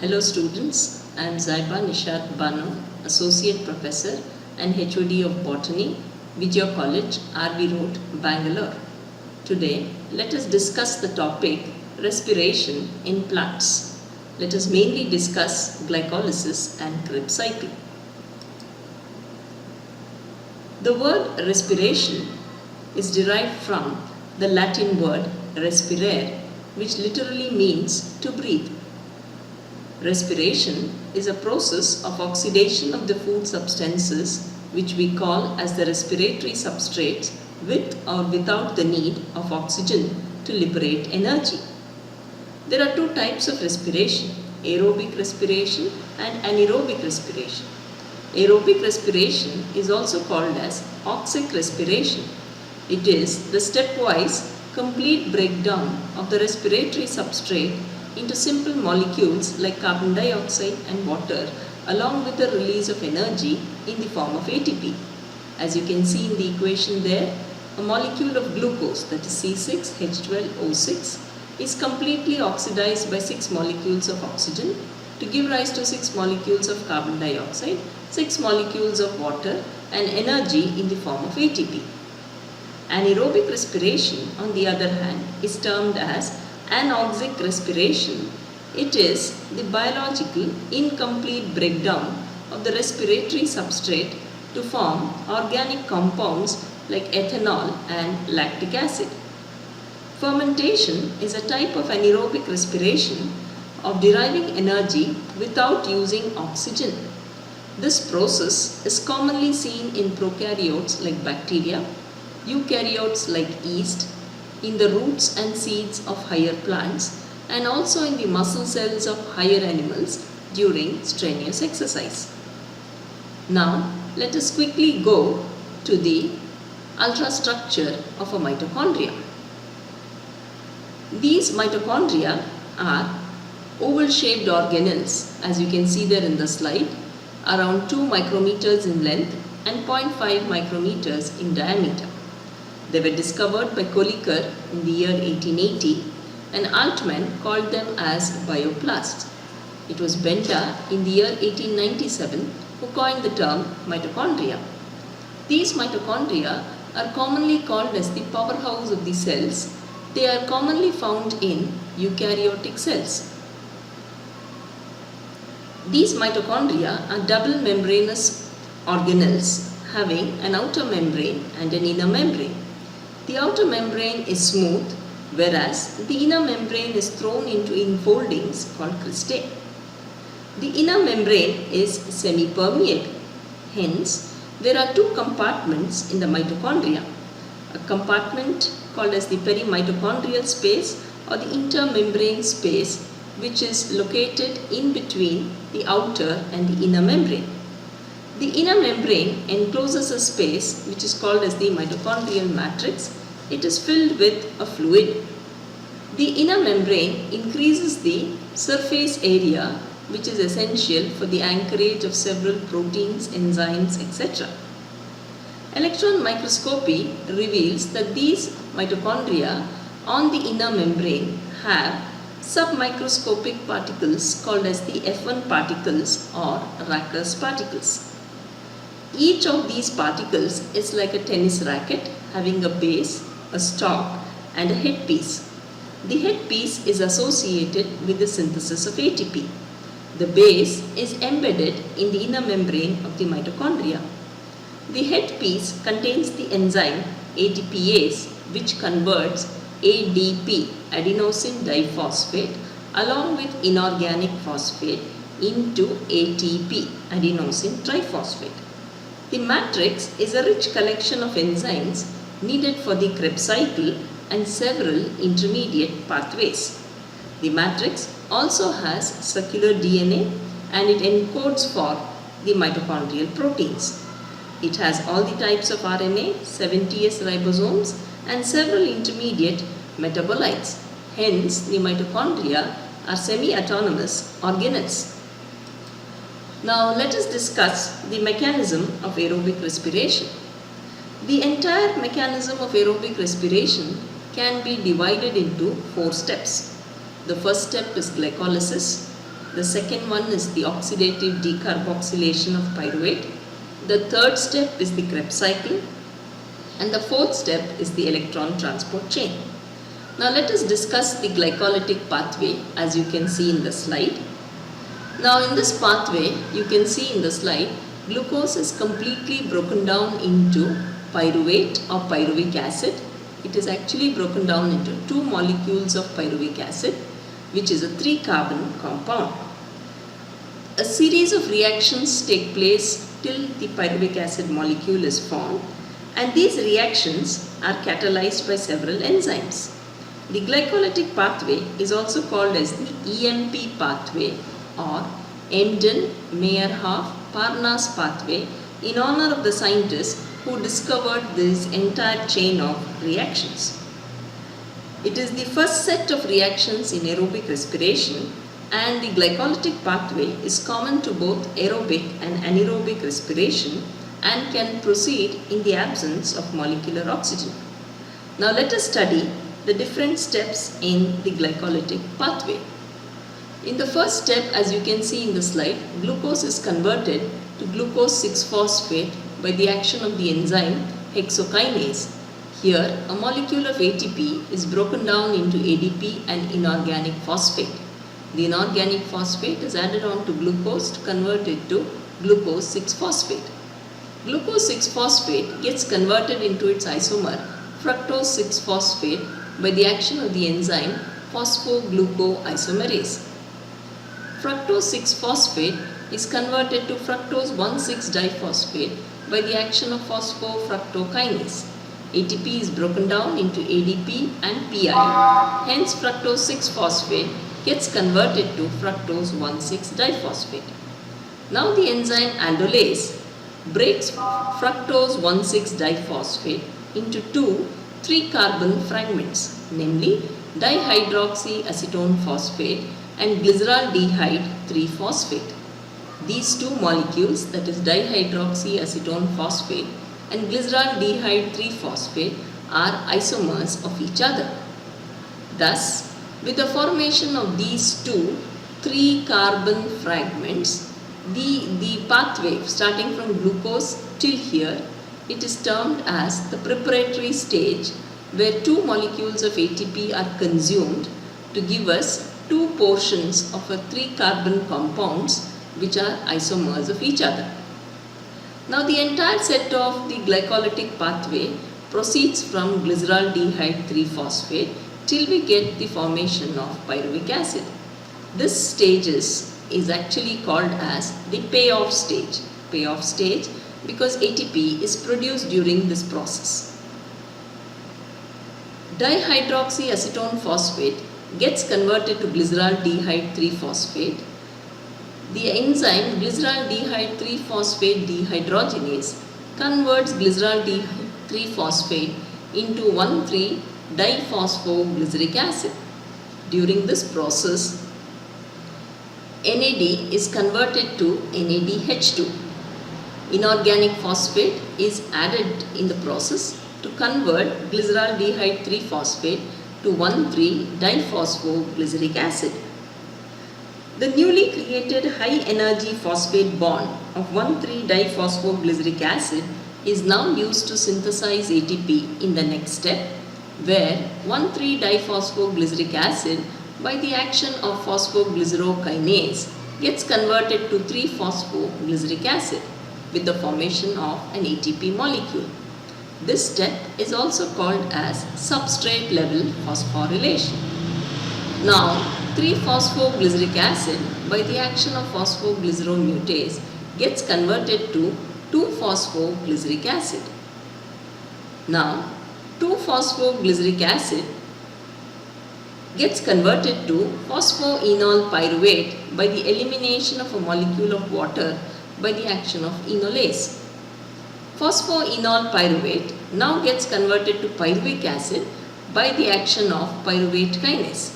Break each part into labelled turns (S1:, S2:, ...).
S1: Hello students, I am Zaiba Nishat Banu, Associate Professor and HOD of Botany, Vijaya College, RV Road, Bangalore. Today, let us discuss the topic respiration in plants. Let us mainly discuss glycolysis and Krebs cycle. The word respiration is derived from the Latin word respirare, which literally means to breathe. Respiration is a process of oxidation of the food substances which we call as the respiratory substrates with or without the need of oxygen to liberate energy. There are two types of respiration, aerobic respiration and anaerobic respiration. Aerobic respiration is also called as oxic respiration. It is the stepwise complete breakdown of the respiratory substrate into simple molecules like carbon dioxide and water along with the release of energy in the form of ATP. As you can see in the equation there, a molecule of glucose, that is C6H12O6, is completely oxidized by 6 molecules of oxygen to give rise to 6 molecules of carbon dioxide, 6 molecules of water and energy in the form of ATP. Anaerobic respiration, on the other hand, is termed as anoxic respiration. It is the biological incomplete breakdown of the respiratory substrate to form organic compounds like ethanol and lactic acid. Fermentation is a type of anaerobic respiration of deriving energy without using oxygen. This process is commonly seen in prokaryotes like bacteria, eukaryotes like yeast, in the roots and seeds of higher plants, and also in the muscle cells of higher animals during strenuous exercise. Now, let us quickly go to the ultrastructure of a mitochondria. These mitochondria are oval-shaped organelles, as you can see there in the slide, around 2 micrometers in length and 0.5 micrometers in diameter. They were discovered by Kolliker in the year 1880 and Altman called them as bioplasts. It was Benda in the year 1897 who coined the term mitochondria. These mitochondria are commonly called as the powerhouse of the cells. They are commonly found in eukaryotic cells. These mitochondria are double membranous organelles having an outer membrane and an inner membrane. The outer membrane is smooth, whereas the inner membrane is thrown into enfoldings called cristae. The inner membrane is semi-permeable. Hence, there are two compartments in the mitochondria. A compartment called as the perimitochondrial space or the intermembrane space, which is located in between the outer and the inner membrane. The inner membrane encloses a space which is called as the mitochondrial matrix. It is filled with a fluid. The inner membrane increases the surface area which is essential for the anchorage of several proteins, enzymes, etc. Electron microscopy reveals that these mitochondria on the inner membrane have submicroscopic particles called as the F1 particles or Racker's particles. Each of these particles is like a tennis racket having a base, a stalk and a headpiece. The headpiece is associated with the synthesis of ATP. The base is embedded in the inner membrane of the mitochondria. The headpiece contains the enzyme ATPase, which converts ADP, adenosine diphosphate, along with inorganic phosphate into ATP, adenosine triphosphate. The matrix is a rich collection of enzymes needed for the Krebs cycle and several intermediate pathways. The matrix also has circular DNA and it encodes for the mitochondrial proteins. It has all the types of RNA, 70S ribosomes and several intermediate metabolites. Hence, the mitochondria are semi-autonomous organelles. Now let us discuss the mechanism of aerobic respiration. The entire mechanism of aerobic respiration can be divided into 4 steps. The first step is glycolysis, The second one is the oxidative decarboxylation of pyruvate. The third step is the Krebs cycle. And the fourth step is the electron transport chain. Now let us discuss the glycolytic pathway as you can see in the slide. Now in this pathway, you can see in the slide, glucose is completely broken down into pyruvate or pyruvic acid. It is actually broken down into two molecules of pyruvic acid, which is a 3-carbon compound. A series of reactions take place till the pyruvic acid molecule is formed, and these reactions are catalyzed by several enzymes. The glycolytic pathway is also called as the EMP pathway or Embden-Meyerhof-Parnas pathway in honor of the scientist who discovered this entire chain of reactions. It is the first set of reactions in aerobic respiration, and the glycolytic pathway is common to both aerobic and anaerobic respiration and can proceed in the absence of molecular oxygen. Now let us study the different steps in the glycolytic pathway. In the first step, as you can see in the slide, glucose is converted to glucose 6-phosphate by the action of the enzyme hexokinase. Here, a molecule of ATP is broken down into ADP and inorganic phosphate. The inorganic phosphate is added on to glucose to convert it to glucose 6-phosphate. Glucose 6-phosphate gets converted into its isomer fructose 6-phosphate by the action of the enzyme phosphoglucoisomerase. Fructose 6-phosphate is converted to fructose 1,6-diphosphate by the action of phosphofructokinase. ATP is broken down into ADP and PI. Hence, fructose 6-phosphate gets converted to fructose 1,6-diphosphate. Now the enzyme aldolase breaks fructose 1,6-diphosphate into two 3-carbon fragments, namely dihydroxyacetone phosphate and glyceraldehyde 3-phosphate. These two molecules, that is dihydroxyacetone phosphate and glyceraldehyde 3-phosphate, are isomers of each other. Thus, with the formation of these two 3-carbon fragments, the pathway starting from glucose till here, it is termed as the preparatory stage, where two molecules of ATP are consumed to give us two portions of a 3-carbon compounds which are isomers of each other. Now the entire set of the glycolytic pathway proceeds from glyceraldehyde 3-phosphate till we get the formation of pyruvic acid. This stage is actually called as the payoff stage. Payoff stage because ATP is produced during this process. Dihydroxyacetone phosphate gets converted to glyceraldehyde 3-phosphate. The enzyme glyceraldehyde 3-phosphate dehydrogenase converts glyceraldehyde 3-phosphate into 1,3-diphosphoglyceric acid. During this process, NAD is converted to NADH2. Inorganic phosphate is added in the process to convert glyceraldehyde 3-phosphate to 1,3-diphosphoglyceric acid. The newly created high-energy phosphate bond of 1,3-diphosphoglyceric acid is now used to synthesize ATP in the next step, where 1,3-diphosphoglyceric acid by the action of phosphoglycerokinase gets converted to 3-phosphoglyceric acid with the formation of an ATP molecule. This step is also called as substrate level phosphorylation. Now, 3-phosphoglyceric acid by the action of phosphoglyceromutase gets converted to 2-phosphoglyceric acid. Now, 2-phosphoglyceric acid gets converted to phosphoenol pyruvate by the elimination of a molecule of water by the action of enolase. Phosphoenol pyruvate now gets converted to pyruvic acid by the action of pyruvate kinase.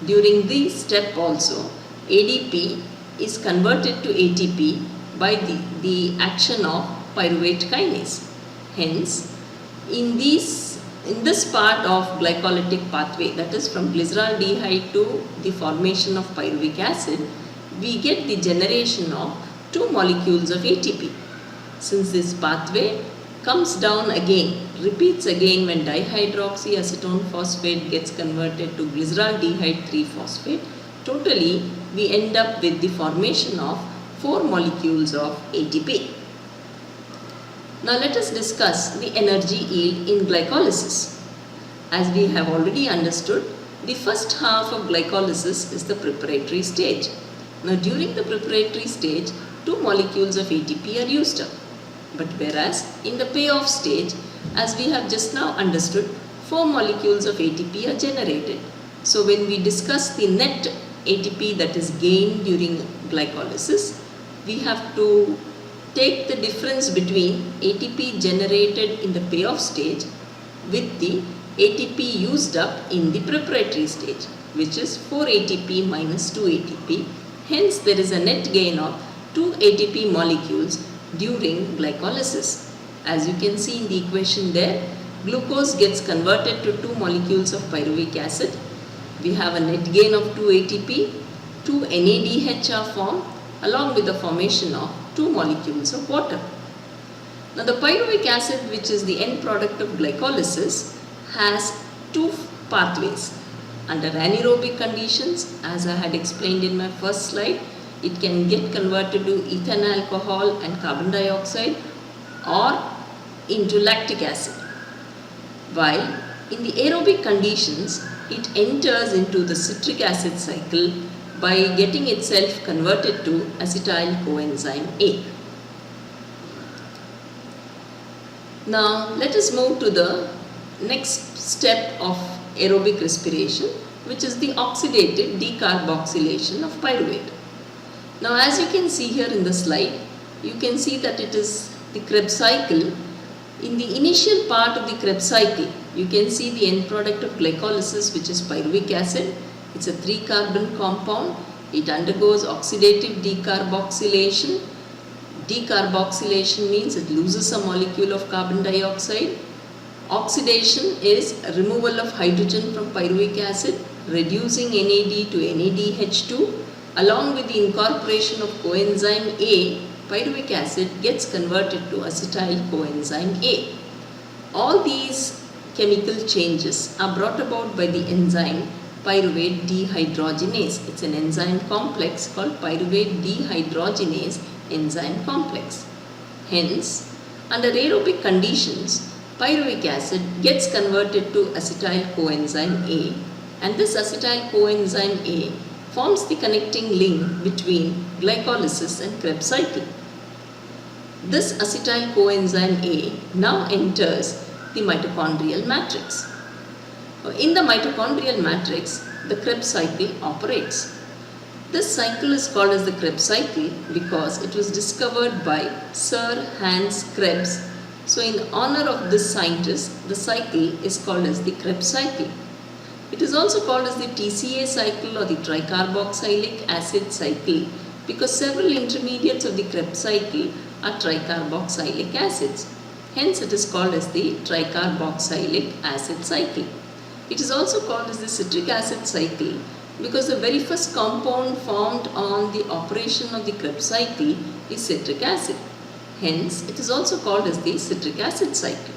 S1: During this step also, ADP is converted to ATP by the action of pyruvate kinase. Hence, in this part of glycolytic pathway, that is from glyceraldehyde to the formation of pyruvic acid, we get the generation of two molecules of ATP. Since this pathway comes down again, repeats again when dihydroxyacetone phosphate gets converted to glyceraldehyde 3-phosphate, totally we end up with the formation of 4 molecules of ATP. Now let us discuss the energy yield in glycolysis. As we have already understood, the first half of glycolysis is the preparatory stage. Now during the preparatory stage, 2 molecules of ATP are used up. But whereas in the payoff stage, as we have just now understood, 4 molecules of ATP are generated. So when we discuss the net ATP that is gained during glycolysis, we have to take the difference between ATP generated in the payoff stage with the ATP used up in the preparatory stage, which is 4 ATP minus 2 ATP. Hence there is a net gain of 2 ATP molecules during glycolysis. As you can see in the equation there, glucose gets converted to 2 molecules of pyruvic acid. We have a net gain of 2 ATP, 2 NADH are formed along with the formation of 2 molecules of water. Now the pyruvic acid, which is the end product of glycolysis, has 2 pathways. Under anaerobic conditions, as I had explained in my first slide, it can get converted to ethyl alcohol and carbon dioxide or into lactic acid. While in the aerobic conditions, it enters into the citric acid cycle by getting itself converted to acetyl coenzyme A. Now let us move to the next step of aerobic respiration, which is the oxidative decarboxylation of pyruvate. Now as you can see here in the slide, you can see that it is the Krebs cycle. In the initial part of the Krebs cycle, you can see the end product of glycolysis, which is pyruvic acid. It's a 3-carbon compound. It undergoes oxidative decarboxylation. Decarboxylation means it loses a molecule of carbon dioxide. Oxidation is removal of hydrogen from pyruvic acid, reducing NAD to NADH2. Along with the incorporation of coenzyme A, pyruvic acid gets converted to acetyl coenzyme A. All these chemical changes are brought about by the enzyme pyruvate dehydrogenase. It's an enzyme complex called pyruvate dehydrogenase enzyme complex. Hence, under aerobic conditions, pyruvic acid gets converted to acetyl coenzyme A, and this acetyl coenzyme A forms the connecting link between glycolysis and Krebs cycle. This acetyl coenzyme A now enters the mitochondrial matrix. In the mitochondrial matrix, the Krebs cycle operates. This cycle is called as the Krebs cycle because it was discovered by Sir Hans Krebs. So in honor of this scientist, the cycle is called as the Krebs cycle. It is also called as the TCA cycle or the tricarboxylic acid cycle because several intermediates of the Krebs cycle are tricarboxylic acids. Hence it is called as the tricarboxylic acid cycle. It is also called as the citric acid cycle because the very first compound formed on the operation of the Krebs cycle is citric acid. Hence it is also called as the citric acid cycle.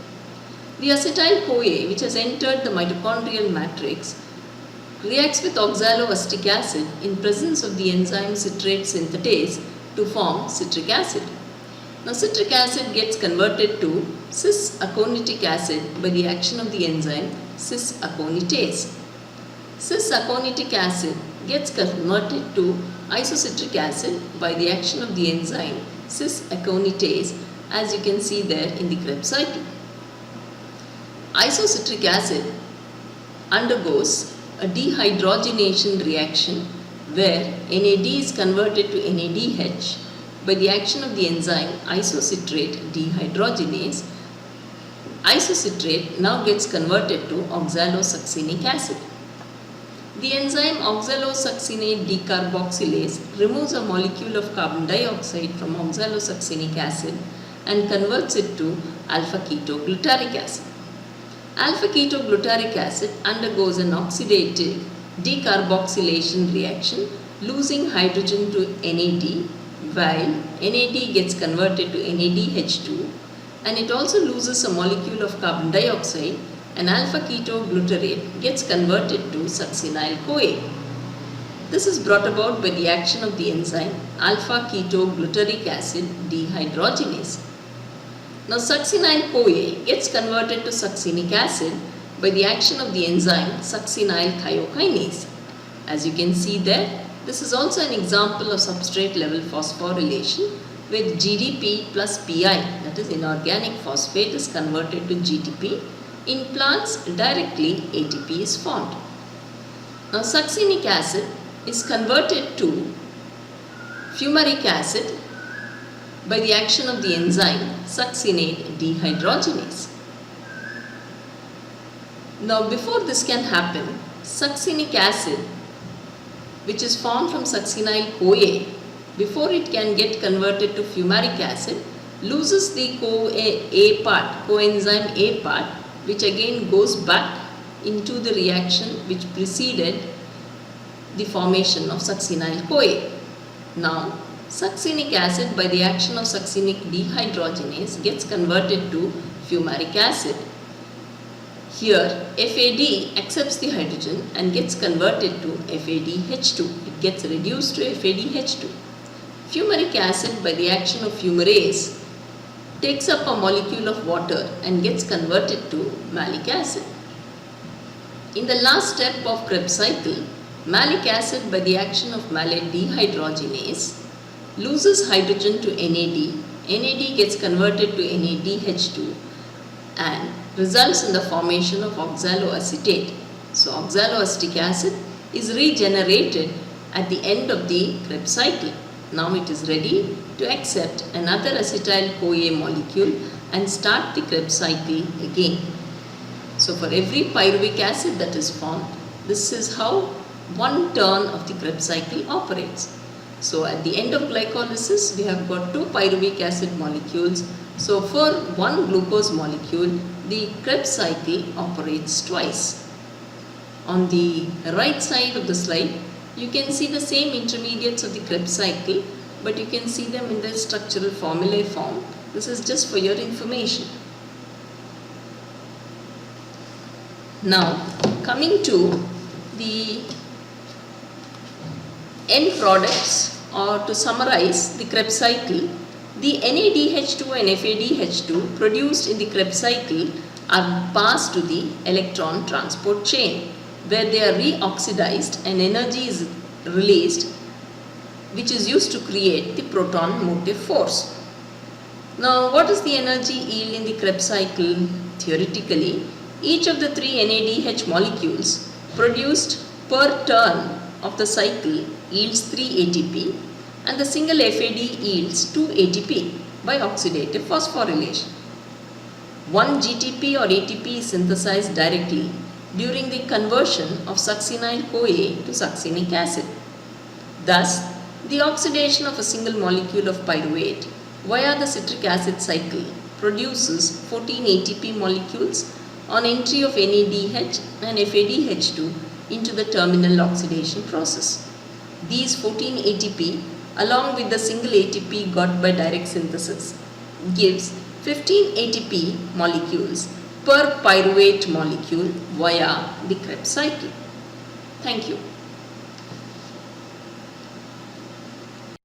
S1: The acetyl-CoA, which has entered the mitochondrial matrix, reacts with oxaloacetic acid in presence of the enzyme citrate synthetase to form citric acid. Now citric acid gets converted to cis-aconitic acid by the action of the enzyme cis-aconitase. Cis-aconitic acid gets converted to isocitric acid by the action of the enzyme cis-aconitase, as you can see there in the Krebs cycle. Isocitric acid undergoes a dehydrogenation reaction where NAD is converted to NADH by the action of the enzyme isocitrate dehydrogenase. Isocitrate now gets converted to oxalosuccinic acid. The enzyme oxalosuccinate decarboxylase removes a molecule of carbon dioxide from oxalosuccinic acid and converts it to alpha-ketoglutarate acid. Alpha-ketoglutarate acid undergoes an oxidative decarboxylation reaction losing hydrogen to NAD, while NAD gets converted to NADH2, and it also loses a molecule of carbon dioxide, and alpha-ketoglutarate gets converted to succinyl-CoA. This is brought about by the action of the enzyme alpha-ketogluteric acid dehydrogenase. Now, succinyl-CoA gets converted to succinic acid by the action of the enzyme succinyl-thiokinase. As you can see there, this is also an example of substrate level phosphorylation where GDP plus PI, that is inorganic phosphate, is converted to GDP. In plants, directly ATP is formed. Now, succinic acid is converted to fumaric acid by the action of the enzyme succinate dehydrogenase. Now, before this can happen, succinic acid, which is formed from succinyl-CoA, before it can get converted to fumaric acid, loses the coenzyme A part, which again goes back into the reaction which preceded the formation of succinyl-CoA. Now, succinic acid by the action of succinic dehydrogenase gets converted to fumaric acid. Here, FAD accepts the hydrogen and gets converted to FADH2. It gets reduced to FADH2. Fumaric acid by the action of fumarase takes up a molecule of water and gets converted to malic acid. In the last step of Krebs cycle, malic acid by the action of malate dehydrogenase loses hydrogen to NAD. NAD gets converted to NADH2 and results in the formation of oxaloacetate. So, oxaloacetic acid is regenerated at the end of the Krebs cycle. Now it is ready to accept another acetyl-CoA molecule and start the Krebs cycle again. So, for every pyruvic acid that is formed, this is how one turn of the Krebs cycle operates. So, at the end of glycolysis, we have got 2 pyruvic acid molecules. So, for one glucose molecule, the Krebs cycle operates twice. On the right side of the slide, you can see the same intermediates of the Krebs cycle, but you can see them in the structural formulae form. This is just for your information. Now, coming to the end products, or to summarize the Krebs cycle, the NADH2 and FADH2 produced in the Krebs cycle are passed to the electron transport chain, where they are reoxidized and energy is released, which is used to create the proton motive force. Now, what is the energy yield in the Krebs cycle? Theoretically, each of the 3 NADH molecules produced per turn of the cycle yields 3 ATP, and the single FAD yields 2 ATP by oxidative phosphorylation. 1 GTP or ATP is synthesized directly during the conversion of succinyl-CoA to succinic acid. Thus, the oxidation of a single molecule of pyruvate via the citric acid cycle produces 14 ATP molecules on entry of NADH and FADH2 into the terminal oxidation process. These 14 ATP along with the single ATP got by direct synthesis gives 15 ATP molecules per pyruvate molecule via the Krebs cycle. Thank you.